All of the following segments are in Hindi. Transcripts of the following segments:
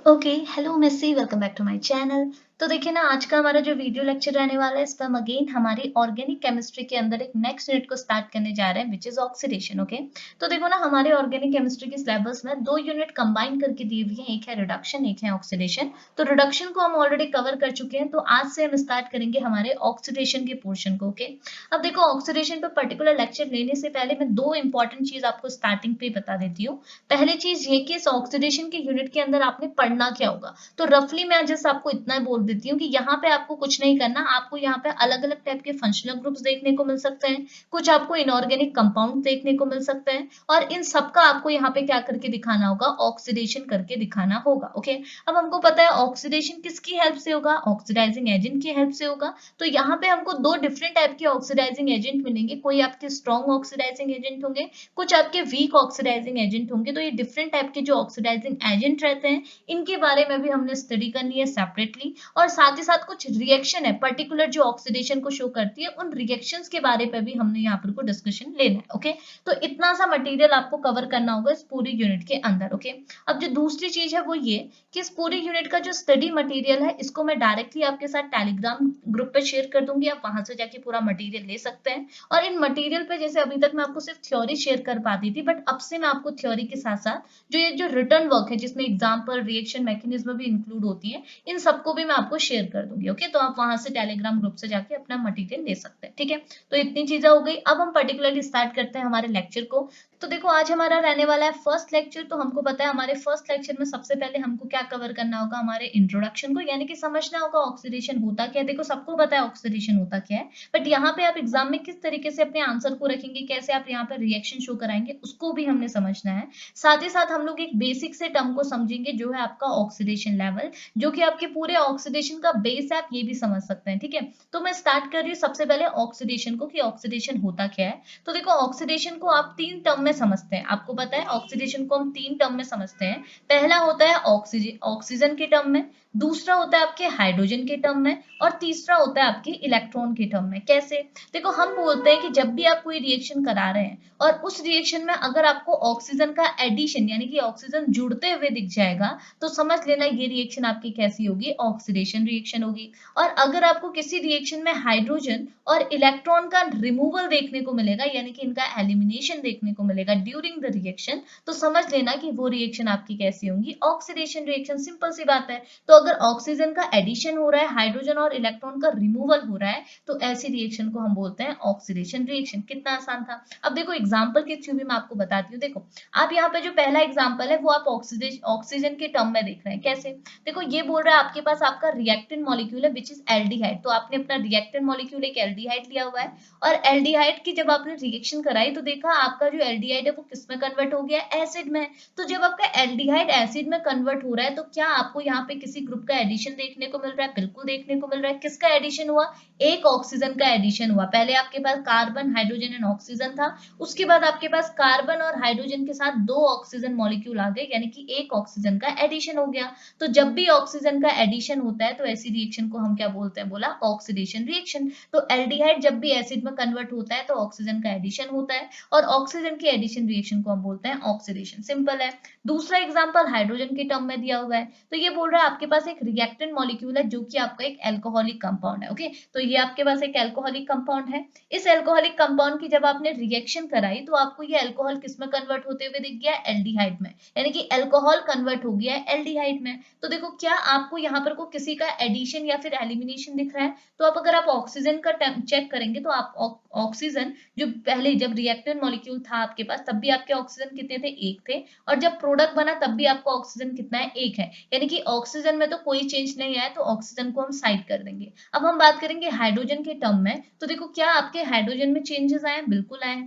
ओके, हेलो मिस्सी, welcome back to my channel. तो देखिए ना, आज का हमारा जो वीडियो लेक्चर रहने वाला है, इस पर हम अगेन हमारी ऑर्गेनिक केमिस्ट्री के अंदर एक नेक्स्ट यूनिट को स्टार्ट करने जा रहे हैं, विच इज ऑक्सीडेशन। ओके, तो देखो ना, हमारे ऑर्गेनिक केमिस्ट्री के सिलेबस में दो यूनिट कंबाइन करके दी हुई है, एक है रिडक्शन, एक है ऑक्सीडेशन। तो रिडक्शन को हम ऑलरेडी कवर कर चुके हैं, तो आज से हम स्टार्ट करेंगे हमारे ऑक्सीडेशन के पोर्शन को। ओके, अब देखो, ऑक्सीडेशन पर पर्टिकुलर लेक्चर लेने से पहले मैं दो इंपॉर्टेंट चीज आपको स्टार्टिंग पे बता देती हूँ। पहली चीज ये कि इस ऑक्सीडेशन के यूनिट के अंदर आपने पढ़ना क्या होगा। तो रफली मैं जस्ट आपको इतना बोल देती हूँ कि यहाँ पे आपको कुछ नहीं करना, आपको यहाँ पे अलग अलग टाइप के फंक्शनल ग्रुप्स देखने को मिल सकते हैं, कुछ आपको इनऑर्गेनिक कंपाउंड देखने को मिल सकते हैं, और इन सबका आपको यहाँ पे क्या करके दिखाना होगा, ऑक्सीडेशन करके दिखाना होगा। ओके, अब हमको पता है ऑक्सीडेशन किसकी हेल्प से होगा, ऑक्सीडाइजिंग एजेंट की हेल्प से होगा। तो यहाँ पे हमको दो डिफरेंट टाइप के ऑक्सीडाइजिंग एजेंट मिलेंगे, कोई आपके स्ट्रॉन्ग ऑक्सीडाइजिंग एजेंट होंगे, कुछ आपके वीक ऑक्सीडाइजिंग एजेंट होंगे। तो ये डिफरेंट टाइप के जो ऑक्सीडाइजिंग एजेंट रहते हैं, इनके बारे में भी हमने स्टडी करनी है सेपरेटली, और साथ ही साथ कुछ रिएक्शन है पर्टिकुलर जो ऑक्सीडेशन को शो करती है, उन रिएक्शंस के बारे में भी हमने यहाँ पर को डिस्कशन लेना है। ओके, तो इतना सा मटेरियल आपको कवर करना होगा इस पूरी यूनिट के अंदर। ओके, अब जो दूसरी चीज है वो ये कि इस पूरी यूनिट का जो स्टडी मटेरियल है, इसको मैं डायरेक्टली आपके साथ टेलीग्राम ग्रुप पे शेयर कर दूंगी, आप वहां से जाके पूरा मटेरियल ले सकते हैं। और इन मटेरियल पे जैसे अभी तक मैं आपको सिर्फ थ्योरी शेयर कर पाती थी, बट अब से मैं आपको थ्योरी के साथ साथ जो ये जो रिटर्न वर्क है, जिसमें एग्जाम्पल, रिएक्शन मैकेनिज्म भी इंक्लूड होती है, इन सबको भी मैं आपको शेयर कर दूंगी। ओके, तो आप वहां से टेलीग्राम ग्रुप से जाके अपना मटेरियल ले सकते हैं। ठीक है, तो इतनी चीजें हो गई। अब हम पर्टिकुलरली स्टार्ट करते हैं हमारे लेक्चर को। तो देखो, आज हमारा रहने वाला है फर्स्ट लेक्चर। तो हमको पता है हमारे फर्स्ट लेक्चर में सबसे पहले हमको क्या कवर करना होगा, हमारे इंट्रोडक्शन को, यानी कि समझना होगा ऑक्सीडेशन होता क्या है। देखो, सबको पता है ऑक्सीडेशन होता क्या है, बट यहाँ पे आप एग्जाम में किस तरीके से अपने आंसर को रखेंगे, कैसे आप यहाँ पे रिएक्शन शो कराएंगे, उसको भी हमने समझना है। साथ ही साथ हम लोग एक बेसिक से टर्म को समझेंगे, जो है आपका ऑक्सीडेशन लेवल, जो कि आपके पूरे ऑक्सीडेशन का बेस है, आप ये भी समझ सकते हैं। ठीक है, तो मैं स्टार्ट कर रही हूँ सबसे पहले ऑक्सीडेशन को, कि ऑक्सीडेशन होता क्या है। तो देखो, ऑक्सीडेशन को आप तीन टर्म में समझते हैं। आपको पता है ऑक्सीडेशन को हम तीन टर्म में समझते हैं। पहला होता है ऑक्सीजन, ऑक्सीजन के टर्म में, दूसरा होता है आपके हाइड्रोजन के टर्म में, और तीसरा होता है आपके इलेक्ट्रॉन के टर्म में। कैसे? देखो, हम बोलते हैं कि जब भी आप कोई रिएक्शन करा रहे हैं और उस रिएक्शन में अगर आपको ऑक्सीजन का एडिशन, यानी कि ऑक्सीजन जुड़ते हुए दिख जाएगा, तो समझ लेना ये रिएक्शन आपकी कैसी होगी, ऑक्सीडेशन रिएक्शन होगी। और अगर आपको किसी रिएक्शन में हाइड्रोजन और इलेक्ट्रॉन का रिमूवल देखने को मिलेगा, यानी कि इनका एलिमिनेशन देखने को मिलेगा ड्यूरिंग द रिएक्शन, तो समझ लेना कि वो रिएक्शन आपकी कैसी होंगी, ऑक्सीडेशन रिएक्शन। सिंपल सी बात है। तो अगर ऑक्सीजन का एडिशन हो रहा है, हाइड्रोजन और इलेक्ट्रॉन का रिमूवल हो रहा है, तो ऐसी रिएक्शन को हम बोलते हैं ऑक्सीडेशन रिएक्शन। कितना आसान था। अब देखो, एग्जांपल के थ्रू भी मैं आपको बताती हूँ। देखो, आप यहाँ पे जो पहला एग्जांपल है वो आप ऑक्सीजन के टर्म में देख रहे हैं। कैसे? देखो, ये बोल रहा है आपके पास आपका रिएक्टेंट मॉलिक्यूल है विच इज एल्डिहाइड। तो आपने अपना रिएक्टेंट मॉलिक्यूल एक एल्डिहाइड लिया हुआ है, और एल्डिहाइड की जब आपने रिएक्शन कराई तो देखा आपका जो एल्डिहाइड है वो किस में कन्वर्ट हो गया, एसिड में। तो जब आपका एल्डिहाइड एसिड में कन्वर्ट हो रहा है, तो क्या आपको यहाँ पे किसी ग्रुप का एडिशन देखने को मिल रहा है? बिल्कुल देखने को मिल रहा है। किसका एडिशन हुआ? एक ऑक्सीजन का एडिशन हुआ। पहले आपके पास कार्बन, हाइड्रोजन एंड ऑक्सीजन था, उसके बाद आपके पास कार्बन और हाइड्रोजन के साथ दो ऑक्सीजन मॉलिक्यूल आ गए, यानी कि एक ऑक्सीजन का एडिशन हो गया। तो जब भी ऑक्सीजन का एडिशन होता है, तो ऐसी रिएक्शन को हम क्या बोलते हैं, बोला ऑक्सीडेशन रिएक्शन। तो एल्डिहाइड जब भी एसिड में कन्वर्ट होता है, तो ऑक्सीजन का एडिशन होता है, और ऑक्सीजन की एडिशन रिएक्शन को हम बोलते हैं ऑक्सीडेशन। सिंपल है। दूसरा एग्जांपल हाइड्रोजन के टर्म में दिया हुआ है। तो ये बोल रहा है आपके पास एक रिएक्टेंट मॉलिक्यूल है, जो कि आपका एक एल्कोहलिक कंपाउंड है। ओके, तो ये आपके पास एक एल्कोहलिक कंपाउंड है। इस एल्कोहलिक कंपाउंड की जब आपने रिएक्शन कराई, तो आपको ये एल्कोहल किस में कन्वर्ट होते हुए दिख गया, एल्डिहाइड में, यानी कि एल्कोहल कन्वर्ट हो गया है एल्डिहाइड में। तो देखो, क्या आपको यहाँ पर को किसी का एडिशन या फिर एलिमिनेशन दिख रहा है? तो आप अगर आप ऑक्सीजन का चेक करेंगे, तो आप ऑक्सीजन जो पहले जब रिएक्टेंट मॉलिक्यूल था आपके पास, तब भी आपके ऑक्सीजन कितने थे, एक थे, और जब प्रोडक्ट बना तब भी आपका ऑक्सीजन कितना है, एक है। यानी कि ऑक्सीजन में तो कोई चेंज नहीं आया, तो ऑक्सीजन को हम साइड कर देंगे। अब हम बात करेंगे हाइड्रोजन के टर्म में। तो देखो, क्या आपके हाइड्रोजन में चेंजेस आए? बिल्कुल आए।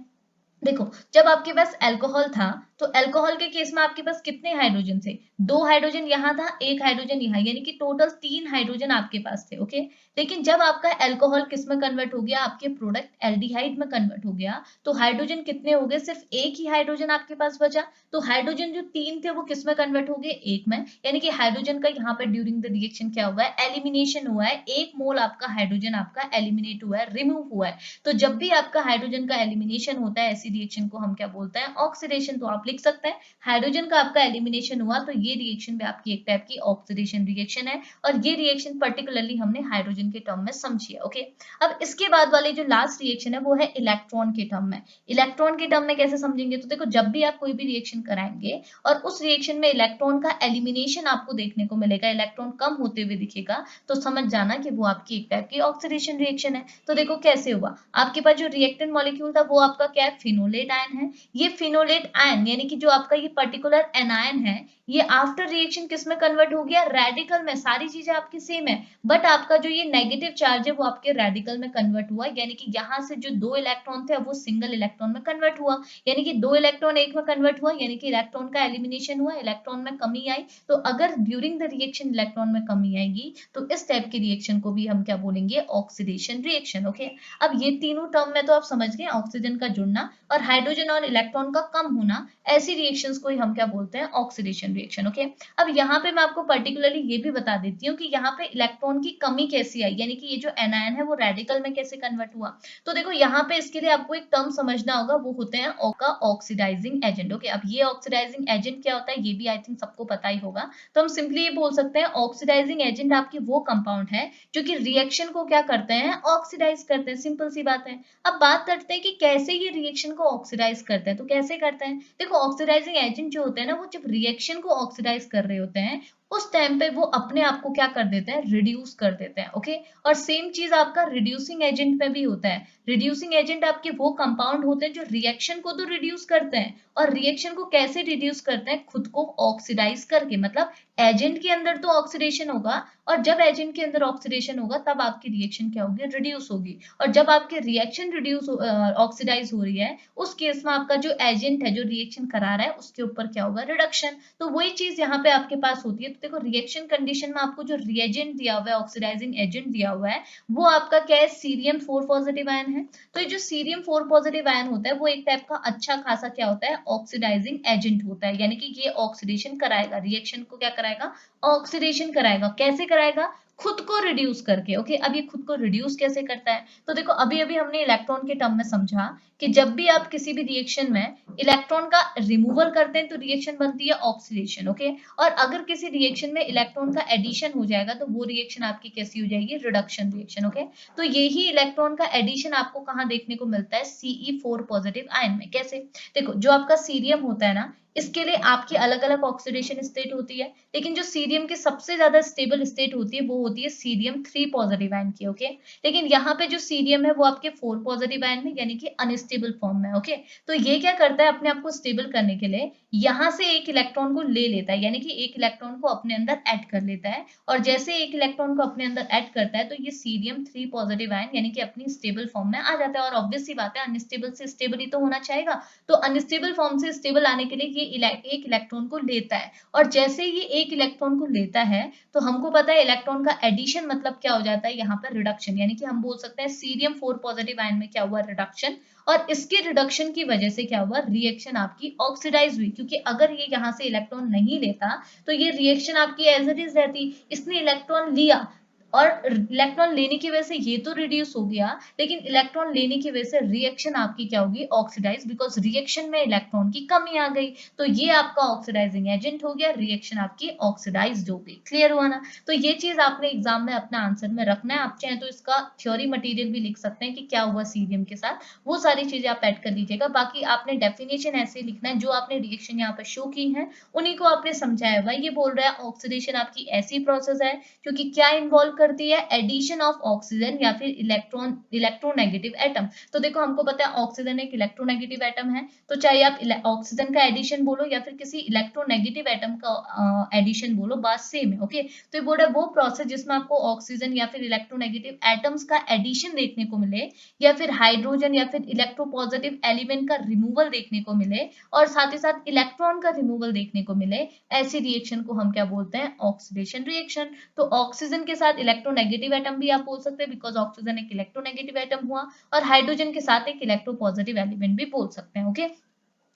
देखो, जब आपके पास अल्कोहल था, तो अल्कोहल के केस में आपके पास कितने हाइड्रोजन थे? दो हाइड्रोजन यहाँ था, एक हाइड्रोजन यहाँ, यानी कि टोटल तीन हाइड्रोजन आपके पास थे। ओके, लेकिन जब आपका अल्कोहल किस में कन्वर्ट हो गया, आपके प्रोडक्ट एल्डिहाइड में कन्वर्ट हो गया, तो हाइड्रोजन कितने हो गए? सिर्फ एक ही हाइड्रोजन आपके पास बचा। तो हाइड्रोजन जो तीन थे वो किस में कन्वर्ट हो गए, एक में, यानी कि हाइड्रोजन का यहाँ पे ड्यूरिंग द रिएक्शन क्या हुआ है, एलिमिनेशन हुआ है। एक मोल आपका हाइड्रोजन आपका एलिमिनेट हुआ है, रिमूव हुआ है। तो जब भी आपका हाइड्रोजन का एलिमिनेशन होता है, ऐसी ऐसी रिएक्शन को हम क्या बोलते हैं, ऑक्सीडेशन। तो आप लिख सकते हैं हाइड्रोजन का आपका एलिमिनेशन हुआ तो ये रिएक्शन भी आपकी एक टाइप की ऑक्सीडेशन रिएक्शन है, और ये रिएक्शन पर्टिकुलरली हमने हाइड्रोजन के टर्म में समझी है। ओके, अब इसके बाद वाली जो लास्ट रिएक्शन है वो है इलेक्ट्रॉन के टर्म में। इलेक्ट्रॉन के टर्म में कैसे समझेंगे, तो देखो जब भी आप कोई भी रिएक्शन कराएंगे और उस रिएक्शन में इलेक्ट्रॉन का एलिमिनेशन आपको देखने को मिलेगा, इलेक्ट्रॉन कम होते हुए दिखेगा, तो समझ जाना कि वो आपकी एक टाइप की ऑक्सीडेशन रिएक्शन है। तो देखो कैसे हुआ, आपके पास जो रिएक्टेंट मॉलिक्यूल था वो आपका क्या है, फिनोलेट आयन है। ये फिनोलेट आयन यानी कि जो आपका ये पर्टिकुलर एनायन है, ये आफ्टर रिएक्शन किस में कन्वर्ट हो गया, रेडिकल में। सारी चीजें आपकी सेम है, बट आपका जो ये नेगेटिव चार्ज है वो आपके रेडिकल में कन्वर्ट हुआ, यानी कि यहाँ से जो 2 इलेक्ट्रॉन थे अब वो सिंगल इलेक्ट्रॉन में कन्वर्ट हुआ, यानी कि 2 इलेक्ट्रॉन एक में कन्वर्ट हुआ, यानी कि इलेक्ट्रॉन का एलिमिनेशन हुआ, इलेक्ट्रॉन में कमी आई। तो अगर ड्यूरिंग द रिएक्शन इलेक्ट्रॉन में कमी आएगी तो इस टाइप की रिएक्शन को भी हम क्या बोलेंगे, ऑक्सीडेशन रिएक्शन। ओके, अब ये तीनों टर्म में तो आप समझ गए, ऑक्सीजन का जुड़ना और हाइड्रोजन और इलेक्ट्रॉन का कम होना, ऐसी रिएक्शंस को ही हम क्या बोलते हैं, ऑक्सीडेशन रिएक्शन। ओके, अब यहाँ पे मैं आपको पर्टिकुलरली ये भी बता देती हूँ कि यहाँ पे इलेक्ट्रॉन की कमी कैसी आई, यानी कि ये जो एनायन है वो रेडिकल में कैसे कन्वर्ट हुआ। तो देखो यहाँ पे इसके लिए आपको एक टर्म समझना होगा, वो होते हैं ऑक्सीडाइजिंग एजेंट। ओके, अब ये ऑक्सीडाइजिंग एजेंट क्या होता है ये भी आई थिंक सबको पता ही होगा। तो हम सिंपली ये बोल सकते हैं ऑक्सीडाइजिंग एजेंट आपकी वो कंपाउंड है जो कि रिएक्शन को क्या करते हैं, ऑक्सीडाइज करते हैं। सिंपल सी बात है। अब बात करते हैं कि कैसे ये रिएक्शन को ऑक्सीडाइज करते हैं। तो कैसे करते हैं, देखो ऑक्सीडाइजिंग एजेंट जो होते हैं ना, वो जब रिएक्शन को ऑक्सीडाइज कर रहे होते हैं उस टाइम पे वो अपने आप को क्या कर देते हैं, रिड्यूस कर देते हैं। ओके, और सेम चीज आपका रिड्यूसिंग एजेंट में भी होता है। रिड्यूसिंग एजेंट आपके वो कंपाउंड होते हैं जो रिएक्शन को तो रिड्यूस करते हैं, और रिएक्शन को कैसे रिड्यूस करते हैं, खुद को ऑक्सीडाइज करके। मतलब एजेंट के अंदर तो ऑक्सीडेशन होगा, और जब एजेंट के अंदर ऑक्सीडेशन होगा तब आपकी रिएक्शन क्या होगी, रिड्यूस होगी। और जब आपकी रिएक्शन रिड्यूस ऑक्सीडाइज हो रही है उस केस में आपका जो एजेंट है जो रिएक्शन करा रहा है उसके ऊपर क्या होगा, रिडक्शन। तो वही चीज यहाँ पे आपके पास होती है। तो देखो रिएक्शन कंडीशन में आपको जो रिएजेंट दिया हुआ है, ऑक्सीडाइजिंग एजेंट दिया हुआ है, वो आपका क्या है, सीरियम 4 पॉजिटिव आयन है। तो ये जो सीरियम 4 पॉजिटिव आयन होता है वो एक टाइप का अच्छा खासा क्या होता है, ऑक्सीडाइजिंग एजेंट होता है, यानी कि ये ऑक्सीडेशन कराएगा, रिएक्शन को क्या कराएगा, ऑक्सीडेशन कराएगा। कैसे कराएगा, खुद को रिड्यूस करके। ओके, अब ये खुद को रिड्यूस कैसे करता है, तो देखो अभी अभी हमने इलेक्ट्रॉन के टर्म में समझा कि जब भी आप किसी भी रिएक्शन में इलेक्ट्रॉन का रिमूवल करते हैं तो रिएक्शन बनती है ऑक्सीडेशन। ओके, और अगर किसी रिएक्शन में इलेक्ट्रॉन का एडिशन हो जाएगा तो वो रिएक्शन आपकी कैसी हो जाएगी, रिडक्शन रिएक्शन। ओके, तो यही इलेक्ट्रॉन का एडिशन आपको कहाँ देखने को मिलता है, Ce4 पॉजिटिव आयन में। कैसे, देखो जो आपका सीरियम होता है ना, इसके लिए आपकी अलग अलग ऑक्सीडेशन स्टेट होती है, लेकिन जो सीरियम की सबसे ज्यादा स्टेबल स्टेट होती है वो होती है सीरियम 3 पॉजिटिव आयन की। ओके, लेकिन यहाँ पे जो सीरियम है वो आपके 4 पॉजिटिव आयन में यानी कि अनस्टेबल फॉर्म में। ओके, तो ये क्या करता है, अपने आप को स्टेबल करने के लिए यहाँ से एक इलेक्ट्रॉन को ले लेता है, यानी कि एक इलेक्ट्रॉन को अपने अंदर ऐड कर लेता है, और जैसे एक इलेक्ट्रॉन को अपने अंदर ऐड करता है तो ये सीरियम 3 पॉजिटिव आयन यानी कि अपनी स्टेबल फॉर्म में आ जाता है। और ऑब्वियस सी बात है, अनस्टेबल से स्टेबल ही तो होना चाहेगा, तो अनस्टेबल फॉर्म से स्टेबल आने के लिए ये एक इलेक्ट्रॉन को लेता है, और जैसे ये एक इलेक्ट्रॉन को लेता है तो हमको पता है इलेक्ट्रॉन का एडिशन मतलब क्या हो जाता है, यहाँ पर रिडक्शन, यानी कि हम बोल सकते हैं सीरियम 4 पॉजिटिव आयन में क्या हुआ, रिडक्शन। और इसके रिडक्शन की वजह से क्या हुआ, रिएक्शन आपकी ऑक्सीडाइज हुई, क्योंकि अगर ये यहाँ से इलेक्ट्रॉन नहीं लेता तो ये रिएक्शन आपकी एज इट इज रहती। इसने इलेक्ट्रॉन लिया और इलेक्ट्रॉन लेने की वजह से ये तो रिड्यूस हो गया, लेकिन इलेक्ट्रॉन लेने की वजह से रिएक्शन आपकी क्या होगी, ऑक्सीडाइज, बिकॉज रिएक्शन में इलेक्ट्रॉन की कमी आ गई। तो ये आपका ऑक्सीडाइजिंग एजेंट हो गया, रिएक्शन आपकी ऑक्सीडाइज्ड हो गई। क्लियर हुआ ना। तो ये चीज आपने एग्जाम में अपना आंसर में रखना है। आप चाहें तो इसका थ्योरी मटेरियल भी लिख सकते हैं कि क्या हुआ सीरियम के साथ, वो सारी चीजें आप ऐड कर लीजिएगा। बाकी आपने डेफिनेशन ऐसे लिखना है, जो आपने रिएक्शन यहाँ पर शो की है उन्हीं को आपने समझाया हुआ। ये बोल रहा है ऑक्सीडेशन आपकी ऐसी प्रोसेस है क्योंकि क्या इन्वॉल्व करती है, एडिशन ऑफ ऑक्सीजन या फिर इलेक्ट्रोनेगेटिव एटम। तो देखो हमको पता है ऑक्सीजन एक इलेक्ट्रोनेगेटिव एटम है, तो चाहे आप ऑक्सीजन का एडिशन बोलो या फिर किसी इलेक्ट्रोनेगेटिव एटम का एडिशन बोलो, बात सेम है। ओके, तो ये बोल रहा है वो प्रोसेस जिसमें आपको ऑक्सीजन या फिर इलेक्ट्रोनेगेटिव एटम्स का एडिशन देखने को मिले, या फिर हाइड्रोजन या फिर इलेक्ट्रोपॉजिटिव एलिमेंट का रिमूवल देखने को मिले, और साथ ही साथ इलेक्ट्रॉन का रिमूवल देखने को मिले, ऐसी रिएक्शन को हम क्या बोलते हैं, ऑक्सीडेशन रिएक्शन। तो ऑक्सीजन के साथ इलेक्ट्रोनेगेटिव एटम भी आप बोल सकते हैं, बिकॉज ऑक्सीजन एक इलेक्ट्रोनेगेटिव एटम हुआ, और हाइड्रोजन के साथ एक इलेक्ट्रोपॉजिटिव एलिमेंट भी बोल सकते हैं। ओके,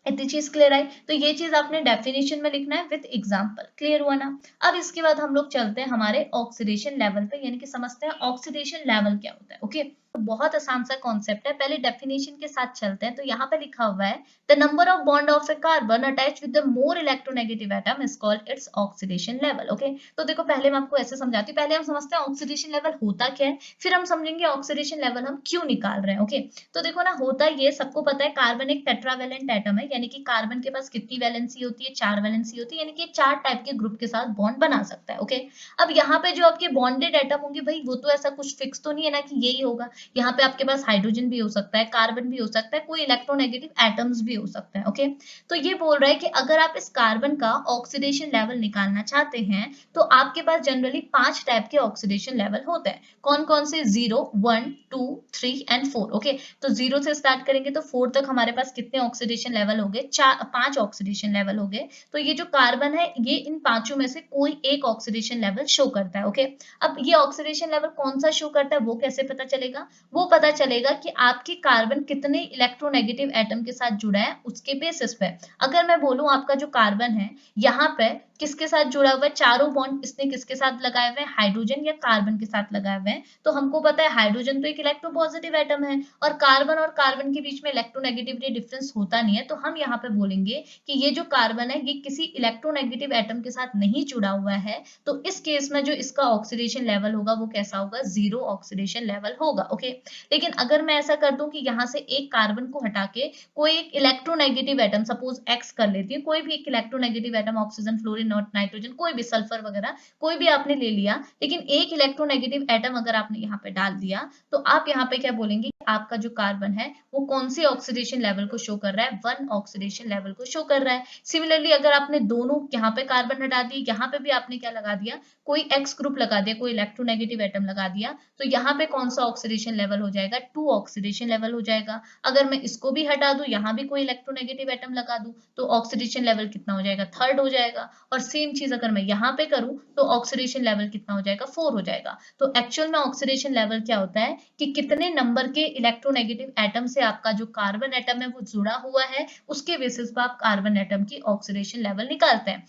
इतनी चीज क्लियर आई। तो ये चीज आपने डेफिनेशन में लिखना है विद एग्जांपल। क्लियर हुआ ना। अब इसके बाद हम लोग चलते हैं हमारे ऑक्सीडेशन लेवल पे, यानी कि समझते हैं ऑक्सीडेशन लेवल क्या होता है। ओके, बहुत आसान सा कॉन्सेप्ट है, पहले डेफिनेशन के साथ चलते हैं। तो यहाँ पे लिखा हुआ है the number of bond of A carbon attach with the more electronegative atom is called its oxidation level. Okay, तो देखो पहले मैं आपको ऐसे समझाती हूँ, पहले हम समझते हैं ऑक्सीडेशन लेवल होता क्या है, फिर हम समझेंगे ऑक्सीडेशन लेवल हम क्यों निकाल रहे हैं। ओके, तो देखो ना, होता ये सबको पता है, कार्बन एक टेट्रावेलेंट एटम है, यानी कि कार्बन के पास कितनी वैलेंसी होती है, 4 वैलेंसी होती है, यानी कि 4 टाइप के ग्रुप के साथ बॉन्ड बना सकता है। ओके, अब यहाँ पे जो आपके बॉन्डेड एटम होंगे भाई, वो तो ऐसा कुछ फिक्स तो नहीं है ना कि यही होगा। यहाँ पे आपके पास हाइड्रोजन भी हो सकता है, कार्बन भी हो सकता है, कोई इलेक्ट्रोनेगेटिव एटम्स भी हो सकते हैं। ओके, तो ये बोल रहा है कि अगर आप इस कार्बन का ऑक्सीडेशन लेवल निकालना चाहते हैं तो आपके पास जनरली 5 टाइप के ऑक्सीडेशन लेवल होते हैं। कौन कौन से? 0, 1, 2, 3 एंड 4। ओके, तो 0 से स्टार्ट करेंगे तो 4 तक हमारे पास कितने ऑक्सीडेशन लेवल हो गए? 5 ऑक्सीडेशन लेवल हो गए। तो ये जो कार्बन है ये इन पांचों में से कोई एक ऑक्सीडेशन लेवल शो करता है। ओके, अब ये ऑक्सीडेशन लेवल कौन सा शो करता है वो कैसे पता चलेगा? वो पता चलेगा कि आपकी कार्बन कितने इलेक्ट्रोनेगेटिव एटम के साथ जुड़ा है उसके बेसिस पे। अगर मैं बोलूं आपका जो कार्बन है यहाँ पे किसके साथ जुड़ा हुआ है, चारों बॉन्ड इसने किसके साथ लगाए हुए हैं? हाइड्रोजन या कार्बन के साथ लगाए हुए हैं। तो हमको पता है हाइड्रोजन तो एक इलेक्ट्रोपॉजिटिव एटम है और कार्बन के बीच में इलेक्ट्रोनेगेटिविटी डिफरेंस होता नहीं है, तो हम यहाँ पे बोलेंगे कि ये जो कार्बन है ये किसी इलेक्ट्रोनेगेटिव एटम के साथ नहीं जुड़ा हुआ है। तो इस केस में जो इसका ऑक्सीडेशन लेवल होगा वो कैसा होगा? 0 ऑक्सीडेशन लेवल होगा। ओके, लेकिन अगर मैं ऐसा कर दूं कि यहाँ से एक कार्बन को हटा के कोई एक इलेक्ट्रोनेगेटिव एटम, सपोज एक्स कर लेती हूँ, कोई भी एक electronegative atom, oxygen, fluorine, nitrogen, कोई भी, सल्फर वगैरह कोई भी आपने ले लिया, लेकिन एक इलेक्ट्रोनेगेटिव एटम अगर आपने यहाँ पे डाल दिया तो आप यहाँ पे क्या बोलेंगे? आपका जो कार्बन है वो कौन सी ऑक्सीडेशन लेवल को शो कर रहा है? 1 ऑक्सीडेशन लेवल को शो कर रहा है। सिमिलरली अगर आपने दोनों यहाँ पे कार्बन हटा दिए, यहाँ पे भी आपने क्या लगा दिया? कोई एक्स ग्रुप लगा दिया, कोई इलेक्ट्रोनेगेटिव एटम लगा दिया, तो यहाँ पे कौन सा ऑक्सीडेशन लेवल हो जाएगा? 2 ऑक्सीडेशन लेवल हो जाएगा। अगर मैं इसको भी हटा दूं, यहाँ भी कोई इलेक्ट्रोनेगेटिव एटम लगा दूं, तो ऑक्सीडेशन लेवल कितना हो जाएगा? 3rd हो जाएगा। और सेम चीज अगर मैं यहाँ पे करूं तो ऑक्सीडेशन लेवल कितना हो जाएगा? 4 हो जाएगा। तो एक्चुअल में ऑक्सीडेशन लेवल क्या होता है कि कितने नंबर के इलेक्ट्रोनेगेटिव एटम से आपका जो कार्बन एटम है वो जुड़ा हुआ है, उसके बेसिस पर आप कार्बन एटम की ऑक्सीडेशन लेवल निकालते हैं।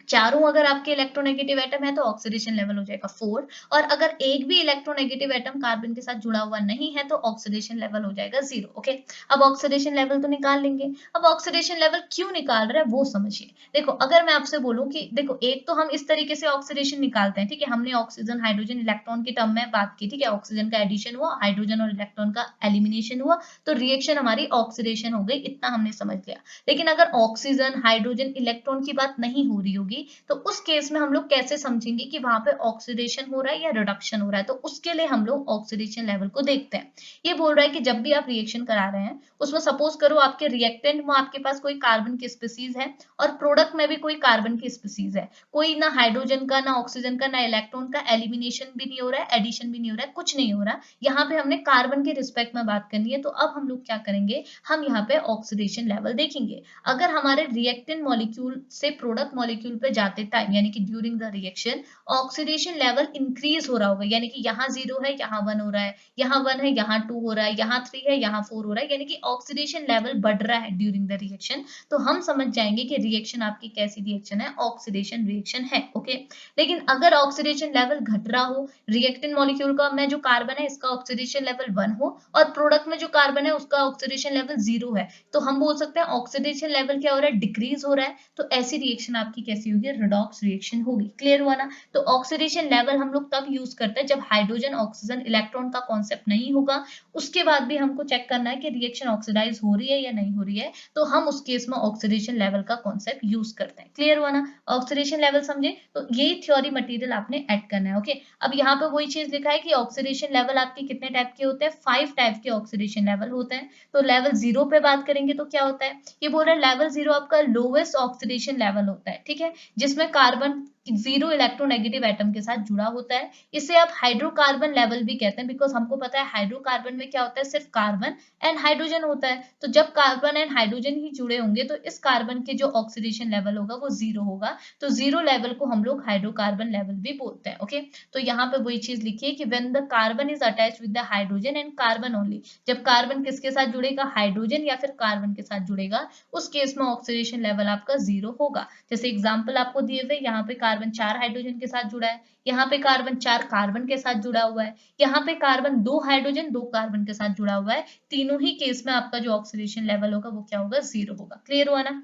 चारों अगर आपके इलेक्ट्रोनेगेटिव एटम है तो ऑक्सीडेशन लेवल हो जाएगा 4, और अगर एक भी इलेक्ट्रोनेगेटिव एटम कार्बन के साथ जुड़ा हुआ नहीं है तो ऑक्सीडेशन लेवल हो जाएगा 0। ओके, अब ऑक्सीडेशन लेवल तो निकाल लेंगे। अब ऑक्सीडेशन लेवल क्यों निकाल रहे हैं वो समझिए। देखो, अगर मैं आपसे बोलूं कि देखो, एक तो हम इस तरीके से ऑक्सीडेशन निकालते हैं, ठीक है, हमने ऑक्सीजन, हाइड्रोजन, इलेक्ट्रॉन की टर्म में बात की, ठीक है, ऑक्सीजन का एडिशन हुआ, हाइड्रोजन और इलेक्ट्रॉन का एलिमिनेशन हुआ, तो रिएक्शन हमारी ऑक्सीडेशन हो गई, इतना हमने समझ लिया। लेकिन अगर ऑक्सीजन, हाइड्रोजन, इलेक्ट्रॉन की बात नहीं हो रही होगी तो उस केस में हम लोग कैसे समझेंगे कि वहां पे ऑक्सीडेशन हो रहा है या रिडक्शन हो रहा है? तो उसके लिए हम लोग ऑक्सीडेशन लेवल को देखते हैं। ये बोल रहा है कि जब भी आप रिएक्शन करा रहे हैं उसमें सपोज करो आपके रिएक्टेंट में आपके पास कोई कार्बन की स्पीसीज है और प्रोडक्ट में भी कोई कार्बन की स्पीसीज है, कोई ना हाइड्रोजन का, ना ऑक्सीजन का, ना इलेक्ट्रॉन का एलिमिनेशन भी नहीं हो रहा है, एडिशन भी नहीं हो रहा है, कुछ नहीं हो रहा। यहाँ पे हमने कार्बन के रिस्पेक्ट में बात करनी है, तो अब हम लोग क्या करेंगे? हम यहाँ पे ऑक्सीडेशन लेवल देखेंगे। अगर हमारे रिएक्टेंट मॉलिक्यूल से प्रोडक्ट मॉलिक्यूल पे जाते टाइम, यानी कि during the reaction oxidation level increase हो रहा होगा, यानी कि यहाँ 0 है, यहाँ 1 हो रहा है, यहाँ 1 है, यहाँ 2 हो रहा है, यहाँ 3 है, यहाँ 4 हो रहा है, यानी कि ऑक्सीडेशन लेवल बढ़ रहा है ड्यूरिंग द रिएक्शन, तो हम समझ जाएंगे कि रिएक्शन आपकी कैसी रिएक्शन है? ऑक्सीडेशन रिएक्शन है। ओके, लेकिन अगर ऑक्सीडेशन लेवल घट रहा हो, रिएक्टेंट मॉलिक्यूल का में जो कार्बन है इसका ऑक्सीडेशन लेवल 1 हो और प्रोडक्ट में जो कार्बन है उसका ऑक्सीडेशन लेवल 0 है, तो हम बोल सकते हैं ऑक्सीडेशन लेवल क्या हो रहा है? डिक्रीज हो रहा है। तो ऐसी रिएक्शन आपकी कैसी होगी? रिडॉक्स रिएक्शन होगी। क्लियर हुआ ना? तो ऑक्सीडेशन लेवल हम लोग तब यूज करते हैं जब हाइड्रोजन, ऑक्सीजन, इलेक्ट्रॉन का कॉन्सेप्ट नहीं होगा, उसके बाद भी हमको चेक करना है कि रिएक्शन ऑक्सीडाइज हो रही है या नहीं हो रही है, तो हम उस केस में ऑक्सीडेशन लेवल का कॉन्सेप्ट यूज करते हैं। क्लियर हुआ ना? ऑक्सीडेशन लेवल समझे? तो यही थ्योरी मटेरियल आपने ऐड करना है। ओके, अब यहाँ पे वही चीज लिखा है कि ऑक्सीडेशन लेवल आपके कितने टाइप के होते हैं? 5 टाइप के ऑक्सीडेशन लेवल होते हैं। तो लेवल 0 पे बात करेंगे तो क्या होता है? ये बोल रहा है लेवल 0 आपका लोवेस्ट ऑक्सीडेशन लेवल होता है, ठीक है, जिसमें कार्बन 0 इलेक्ट्रोनेगेटिव एटम के साथ जुड़ा होता है। इसे आप हाइड्रोकार्बन लेवल भी कहते हैं, बिकॉज हमको पता है हाइड्रोकार्बन में क्या होता है? सिर्फ कार्बन एंड हाइड्रोजन होता है। तो जब कार्बन एंड हाइड्रोजन ही जुड़े होंगे तो इस कार्बन के जो ऑक्सीडेशन लेवल होगा वो 0 होगा, तो 0 लेवल को हम लोग हाइड्रोकार्बन लेवल भी बोलते हैं। ओके, तो यहाँ पे वही चीज लिखिए कि when the carbon is attach with the hydrogen and carbon only, जब कार्बन किसके साथ जुड़ेगा? हाइड्रोजन या फिर कार्बन के साथ जुड़ेगा, उस केस में ऑक्सीडेशन लेवल आपका 0 होगा। जैसे एग्जांपल आपको दिए हुए, यहाँ पे कार्बन 4 हाइड्रोजन के साथ जुड़ा है, यहाँ पे कार्बन 4 कार्बन के साथ जुड़ा हुआ है, यहाँ पे कार्बन 2 हाइड्रोजन 2 कार्बन के साथ जुड़ा हुआ है। तीनों ही केस में आपका जो ऑक्सीडेशन लेवल होगा वो क्या होगा, 0 होगा। क्लियर हुआ ना।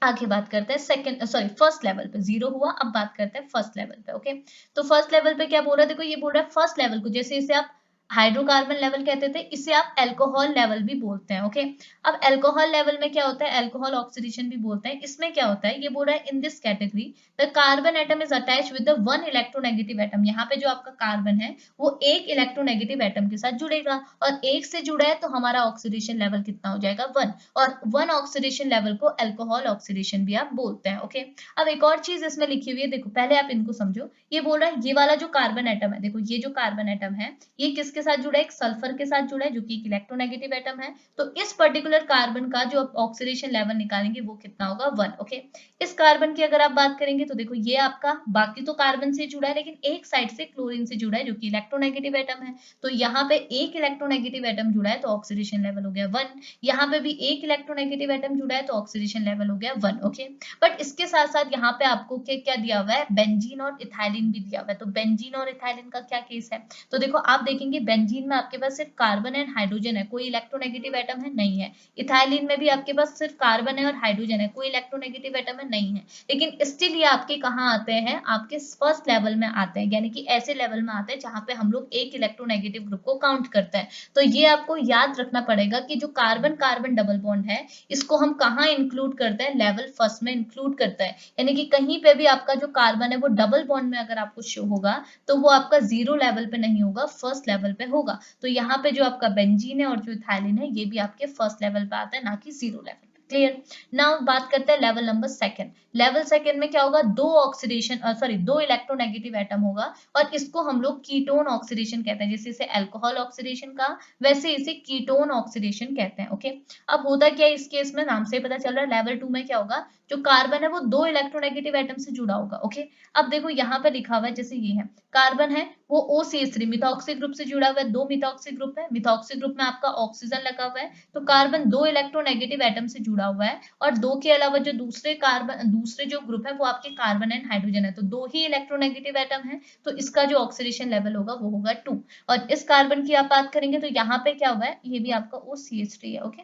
आगे बात करते हैं फर्स्ट लेवल पे। 0 हुआ, अब बात करते हैं फर्स्ट लेवल पे। ओके, तो फर्स्ट लेवल पे क्या बोल रहा है, देखो ये बोल रहा है फर्स्ट लेवल को, जैसे इसे आप हाइड्रोकार्बन लेवल कहते थे, इसे आप अल्कोहल लेवल भी बोलते हैं। ओके, अब अल्कोहल लेवल में क्या होता है, अल्कोहल ऑक्सीडेशन भी बोलते हैं। इसमें क्या होता है, ये बोल रहा है in this category the carbon atom is attach with the one electronegative atom. यहाँ पे जो आपका कार्बन है वो एक इलेक्ट्रोनेगेटिव एटम के साथ जुड़ेगा, और एक से जुड़ा है तो हमारा ऑक्सीडेशन लेवल कितना हो जाएगा, 1। और 1 ऑक्सीडेशन लेवल को अल्कोहल ऑक्सीडेशन भी आप बोलते हैं। ओके, अब एक और चीज इसमें लिखी हुई है, देखो पहले आप इनको समझो। ये बोल रहा है ये वाला जो कार्बन एटम है, देखो ये जो कार्बन एटम है ये किसके साथ जुड़ा है, एक सल्फर के साथ जुड़ा है जो कि एक इलेक्ट्रोनेगेटिव एटम है। तो इस पर्टिकुलर कार्बन का जो ऑक्सीडेशन लेवल निकालेंगे वो कितना होगा, 1। ओके, इस कार्बन की अगर आप बात करेंगे तो देखो ये आपका बाकी तो कार्बन से जुड़ा है, लेकिन एक साइड से क्लोरीन से जुड़ा है जो कि इलेक्ट्रोनेगेटिव एटम है। तो यहाँ पे एक इलेक्ट्रोनेगेटिव एटम जुड़ा है तो ऑक्सीडेशन लेवल हो गया 1। यहाँ पे भी एक इलेक्ट्रोनेगेटिव एटम जुड़ा है तो ऑक्सीडेशन लेवल हो गया 1। ओके, बट इसके साथ साथ यहाँ पे आपको क्या क्या दिया हुआ है, बेंजीन और इथाइलिन भी दिया हुआ है। तो बेंजीन और इथाइलिन का क्या केस है, तो देखो आप देखेंगे बेंजीन में आपके पास सिर्फ कार्बन एंड हाइड्रोजन है, कोई इलेक्ट्रोनेगेटिव एटम है नहीं है। इथाइलिन में भी आपके पास सिर्फ कार्बन है और हाइड्रोजन है, कोई इलेक्ट्रोनेगेटिव एटम है नहीं है। लेकिन स्टिल ये आपके कहाँ आते हैं, आपके फर्स्ट लेवल में आते हैं, यानी कि ऐसे लेवल में आते हैं जहां पे हम लोग एक इलेक्ट्रोनेगेटिव ग्रुप को काउंट करते हैं। तो ये आपको याद रखना पड़ेगा कि जो कार्बन कार्बन डबल बॉन्ड है इसको हम कहाँ इंक्लूड करते हैं, लेवल फर्स्ट में इंक्लूड करते हैं। यानी कि कहीं पे भी आपका जो कार्बन है वो डबल बॉन्ड में अगर आपको शो होगा तो वो आपका 0 लेवल पे नहीं होगा, फर्स्ट लेवल पे होगा। तो यहाँ पे जो आपका बेंजीन है और जो इथाइलिन है ये भी आपके फर्स्ट लेवल पे आता है, ना कि 0 लेवल पे। क्लियर। नाउ बात करते हैं level number second. Level second में क्या होगा, दो इलेक्ट्रोनेगेटिव एटम होगा, और इसको हम लोग कीटोन ऑक्सीडेशन कहते हैं। जैसे इसे अल्कोहल ऑक्सीडेशन का, वैसे इसे कीटोन ऑक्सीडेशन कहते हैं। ओके, अब होता क्या है इस केस में, नाम से पता चल रहा है। लेवल 2 में क्या होगा, जो कार्बन है वो दो इलेक्ट्रोनेगेटिव एटम से जुड़ा होगा। ओके, अब देखो यहाँ पे लिखा हुआ है, जैसे ये है कार्बन है वो OCH3 मिथॉक्सी ग्रुप से जुड़ा हुआ है, दो मिथॉक्सी ग्रुप है। मिथॉक्सी ग्रुप में आपका ऑक्सीजन लगा हुआ है, तो कार्बन दो इलेक्ट्रोनेगेटिव एटम से जुड़ा हुआ है, और दो के अलावा जो दूसरे जो ग्रुप है वो आपके कार्बन एंड हाइड्रोजन है, तो दो ही इलेक्ट्रोनेगेटिव एटम है। तो इसका जो ऑक्सीडेशन लेवल होगा वो होगा 2। और इस कार्बन की आप बात करेंगे तो यहाँ पे क्या हुआ है, ये भी आपका OCH3 है। Okay,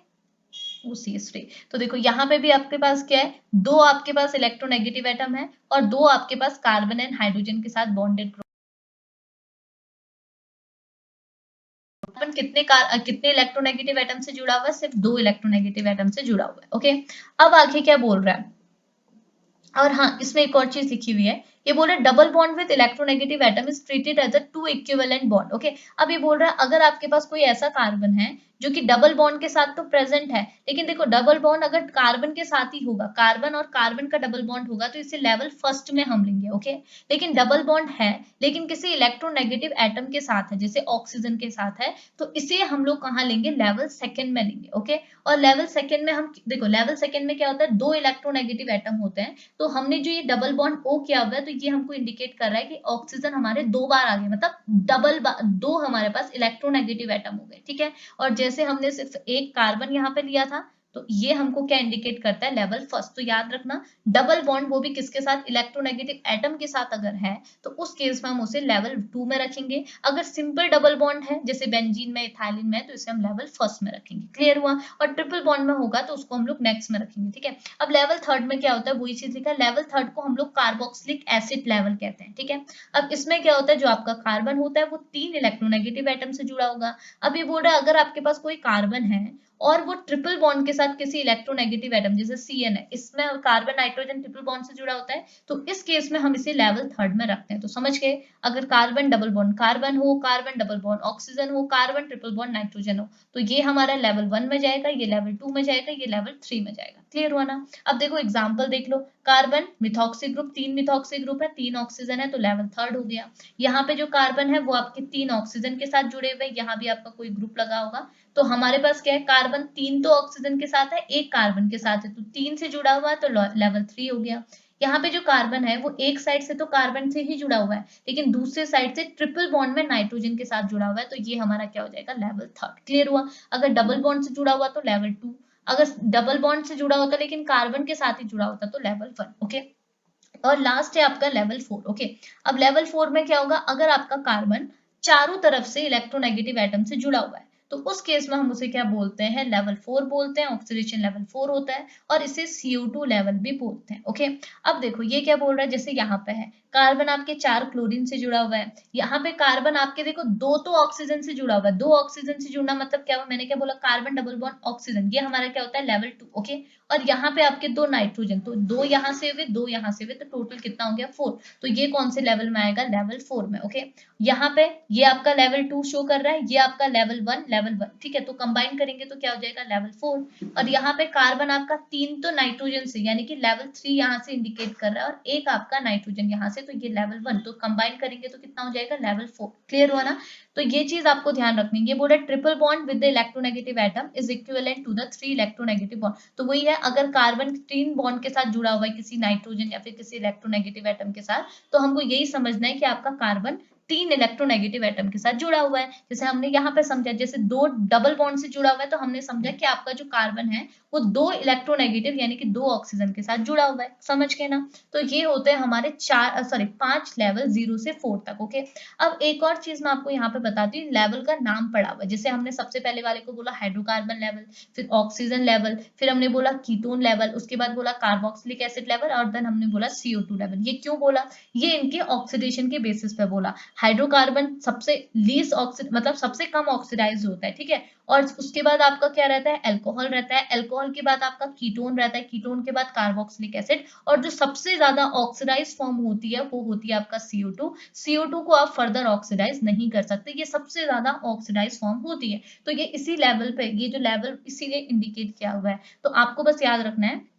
OCH3। तो देखो यहाँ पे भी आपके पास क्या है, दो आपके पास इलेक्ट्रोनेगेटिव एटम है और दो आपके पास कार्बन एंड हाइड्रोजन के साथ बॉन्डेड ग्रुप। कितने इलेक्ट्रोनेगेटिव एटम से जुड़ा हुआ है, सिर्फ दो इलेक्ट्रोनेगेटिव एटम से जुड़ा हुआ है। ओके, अब आगे क्या बोल रहा है, और हाँ इसमें एक और चीज लिखी हुई है, ये बोल रहा है double bond with electronegative atom is treated as a two equivalent bond. Okay, अब ये बोल रहा है अगर आपके पास कोई ऐसा कार्बन है जो कि डबल बॉन्ड के साथ तो प्रेजेंट है, लेकिन देखो डबल बॉन्ड अगर कार्बन के साथ ही होगा, कार्बन और कार्बन का डबल बॉन्ड होगा तो इसे लेवल फर्स्ट में हम लेंगे। ओके, लेकिन डबल बॉन्ड है लेकिन किसी इलेक्ट्रोनेगेटिव एटम के साथ है, जैसे ऑक्सीजन के साथ है, तो इसे हम लोग कहाँ लेंगे, लेवल सेकेंड में लेंगे। ओके, और लेवल सेकेंड में हम देखो, लेवल सेकेंड में क्या होता है, दो इलेक्ट्रोनेगेटिव एटम होते हैं। तो हमने जो ये डबल बॉन्ड O किया हुआ है तो ये हमको इंडिकेट कर रहा है कि ऑक्सीजन हमारे दो बार आ गए, मतलब दो हमारे पास इलेक्ट्रोनेगेटिव एटम हो गए। ठीक है, और जैसे हमने सिर्फ एक कार्बन यहाँ पे लिया था तो ये हमको क्या इंडिकेट करता है, लेवल फर्स्ट। तो याद रखना डबल बॉन्ड वो भी किसके साथ, इलेक्ट्रोनेगेटिव एटम के साथ अगर है तो उस केस में हम उसे लेवल 2 में रखेंगे। अगर सिंपल डबल बॉन्ड है जैसे बेंजीन में, इथाइलिन में, तो इसे हम लेवल फर्स्ट में रखेंगे। क्लियर हुआ। और ट्रिपल बॉन्ड में होगा तो उसको हम लोग नेक्स्ट में रखेंगे। ठीक है, अब लेवल थर्ड में क्या होता है, वही चीज लिखा है। लेवल थर्ड को हम लोग कार्बोक्सिलिक एसिड लेवल कहते हैं। ठीक है, अब इसमें क्या होता है, जो आपका कार्बन होता है वो तीन इलेक्ट्रोनेगेटिव एटम से जुड़ा होगा। अब ये बोल रहा है अगर आपके पास कोई कार्बन है और वो ट्रिपल बॉन्ड के साथ किसी इलेक्ट्रोनेगेटिव एटम जैसे CN है, इसमें कार्बन नाइट्रोजन ट्रिपल बॉन्ड से जुड़ा होता है, तो इस केस में हम इसे लेवल थर्ड में रखते हैं। तो समझ गए, अगर कार्बन डबल बॉन्ड कार्बन हो, कार्बन डबल बॉन्ड ऑक्सीजन हो, कार्बन ट्रिपल बॉन्ड नाइट्रोजन हो, तो ये हमारा लेवल 1 में जाएगा, ये लेवल 2 में जाएगा, ये लेवल 3 में जाएगा। क्लियर हुआ ना। अब देखो एग्जाम्पल देख लो, कार्बन मिथॉक्सी ग्रुप, तीन मिथॉक्सी ग्रुप है, तीन ऑक्सीजन है, तो लेवल थर्ड हो गया। यहाँ पे जो कार्बन है वो आपके तीन ऑक्सीजन के साथ जुड़े हुए, यहाँ भी आपका कोई ग्रुप लगा होगा, तो हमारे पास क्या है, कार्बन तीन तो ऑक्सीजन के साथ है, एक कार्बन के साथ है, तो तीन से जुड़ा हुआ है तो लेवल 3 हो गया। यहाँ पे जो कार्बन है वो एक साइड से तो कार्बन से ही जुड़ा हुआ है, लेकिन दूसरे साइड से ट्रिपल बॉन्ड में नाइट्रोजन के साथ जुड़ा हुआ है, तो ये हमारा क्या हो जाएगा, लेवल थर्ड। क्लियर हुआ। अगर डबल बॉन्ड से जुड़ा हुआ तो लेवल 2, अगर डबल बॉन्ड से जुड़ा होता लेकिन कार्बन के साथ ही जुड़ा होता तो लेवल 1। ओके, और लास्ट है आपका लेवल 4। ओके, अब लेवल 4 में क्या होगा, अगर आपका कार्बन चारों तरफ से इलेक्ट्रोनेगेटिव एटम से जुड़ा हुआ है तो उस केस में हम उसे क्या बोलते हैं, लेवल 4 बोलते हैं, ऑक्सीडेशन लेवल 4 होता है, और इसे CO2 लेवल भी बोलते हैं। ओके, अब देखो ये क्या बोल रहा है, जैसे यहाँ पे है कार्बन आपके 4 क्लोरीन से जुड़ा हुआ है, यहाँ पे कार्बन आपके देखो 2 तो ऑक्सीजन से जुड़ा हुआ है, 2 ऑक्सीजन से जुड़ना मतलब क्या हुआ, मैंने क्या बोला, कार्बन डबल बॉन्ड ऑक्सीजन, ये हमारा क्या होता है लेवल 2। ओके, और यहाँ पे आपके 2 नाइट्रोजन, तो 2 यहाँ से हुए 2 यहाँ से हुए, तो टोटल कितना हो गया 4। तो ये कौन से लेवल में आएगा, लेवल 4 में। ओके, यहाँ पे ये आपका लेवल 2 शो कर रहा है, ये आपका लेवल 1 लेवल 1, ठीक है, तो कंबाइन करेंगे तो क्या हो जाएगा लेवल 4। और यहाँ पे कार्बन आपका 3 तो नाइट्रोजन से, यानी कि लेवल 3 यहाँ से इंडिकेट कर रहा है, और एक आपका नाइट्रोजन यहाँ से, तो ये लेवल 1, तो कंबाइन करेंगे तो कितना हो जाएगा लेवल 4। क्लियर हुआ ना, तो ये चीज आपको ध्यान रखनी है। ये बोला triple bond with the electronegative atom is equivalent to the 3 electronegative bond, तो वही है, अगर कार्बन 3 बॉन्ड के साथ जुड़ा हुआ है किसी नाइट्रोजन या फिर किसी इलेक्ट्रोनेगेटिव एटम के साथ, तो हमको यही समझना है कि आपका कार्बन 3 इलेक्ट्रोनेगेटिव एटम के साथ जुड़ा हुआ है। जैसे हमने यहाँ पे समझा, जैसे 2 डबल बॉन्ड से जुड़ा हुआ है, तो हमने समझा कि आपका जो कार्बन है वो 2 इलेक्ट्रोनेगेटिव यानी कि 2 ऑक्सीजन के साथ जुड़ा हुआ है, समझ गए ना। तो ये होते हैं हमारे 5 लेवल 0 से 4 तक। ओके, अब एक और चीज मैं आपको यहाँ पे बताती हूँ, लेवल का नाम पड़ा हुआ है। जैसे हमने सबसे पहले वाले को बोला हाइड्रोकार्बन लेवल, फिर ऑक्सीजन लेवल, फिर हमने बोला कीटोन लेवल, उसके बाद बोला कार्बोक्सिलिक एसिड लेवल, और देन हमने बोला CO2 लेवल। ये क्यों बोला, ये इनके ऑक्सीडेशन के बेसिस पे बोला। हाइड्रोकार्बन सबसे लीस्ट ऑक्सीड मतलब सबसे कम ऑक्सीडाइज होता है, ठीक है, और उसके बाद आपका क्या रहता है, एल्कोहल रहता है, एल्कोहल के बाद आपका कीटोन रहता है, कीटोन के बाद कार्बोक्सिलिक एसिड, और जो सबसे ज्यादा ऑक्सीडाइज फॉर्म होती है वो होती है आपका CO2। CO2 को आप फर्दर ऑक्सीडाइज नहीं कर सकते, ये सबसे ज्यादा ऑक्सीडाइज फॉर्म होती है। तो ये इसी लेवल पे, ये जो लेवल इसीलिए इंडिकेट किया हुआ है। तो आपको बस याद रखना है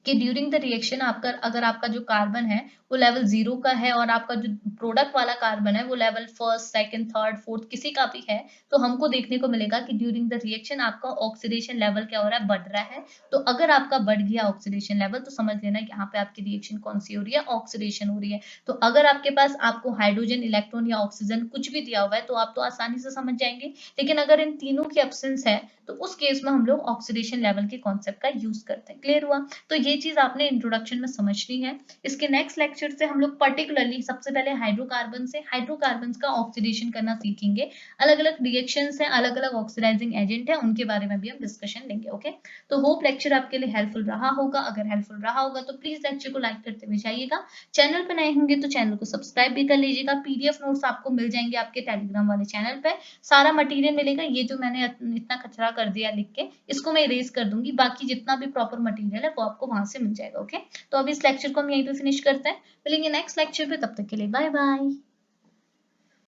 कि ड्यूरिंग द रिएक्शन आपका, अगर आपका जो कार्बन है वो लेवल 0 का है, और आपका जो प्रोडक्ट वाला कार्बन है वो level 1st, 2nd, 3rd, 4th किसी का भी है, तो हमको देखने को मिलेगा कि ड्यूरिंग द रिएक्शन आपका ऑक्सीडेशन लेवल क्या हो रहा है, बढ़ रहा है। तो अगर आपका बढ़ गया ऑक्सीडेशन लेवल, तो समझ लेना यहाँ पे आपकी रिएक्शन कौन सी हो रही है, ऑक्सीडेशन हो रही है। तो अगर आपके पास आपको हाइड्रोजन, इलेक्ट्रॉन या ऑक्सीजन कुछ भी दिया हुआ है, तो आप तो आसानी से समझ जाएंगे, लेकिन अगर इन तीनों की एब्सेंस है तो उस केस में हम लोग ऑक्सीडेशन लेवल के कॉन्सेप्ट का यूज करते हैं। क्लियर हुआ, तो ये चीज आपने इंट्रोडक्शन में समझनी है। इसके नेक्स्ट लेक्चर से हम लोग पर्टिकुलरली सबसे पहले हाइड्रोकार्बन का ऑक्सीडेशन करना सीखेंगे। अलग अलग रिएक्शंस हैं, अलग अलग ऑक्सीडाइजिंग एजेंट है, उनके बारे में भी हम डिस्कशन लेंगे। ओके, तो होप लेक्चर आपके लिए हेल्पफुल रहा होगा। अगर हेल्पफुल रहा होगा तो प्लीज लेक्चर को लाइक करते हुए जाइएगा। चैनल पर नए होंगे तो चैनल को सब्सक्राइब भी कर लीजिएगा। PDF नोट्स आपको मिल जाएंगे आपके टेलीग्राम वाले चैनल पे, सारा मटेरियल मिलेगा। ये जो मैंने इतना कचरा कर दिया लिख के, इसको मैं इरेज कर दूंगी, बाकी जितना भी प्रॉपर मटेरियल है वो आपको वहां से मिल जाएगा। ओके, तो अब इस लेक्चर को हम यहीं पे फिनिश करते हैं, मिलेंगे नेक्स्ट लेक्चर पे, तब तक के लिए बाय बाय।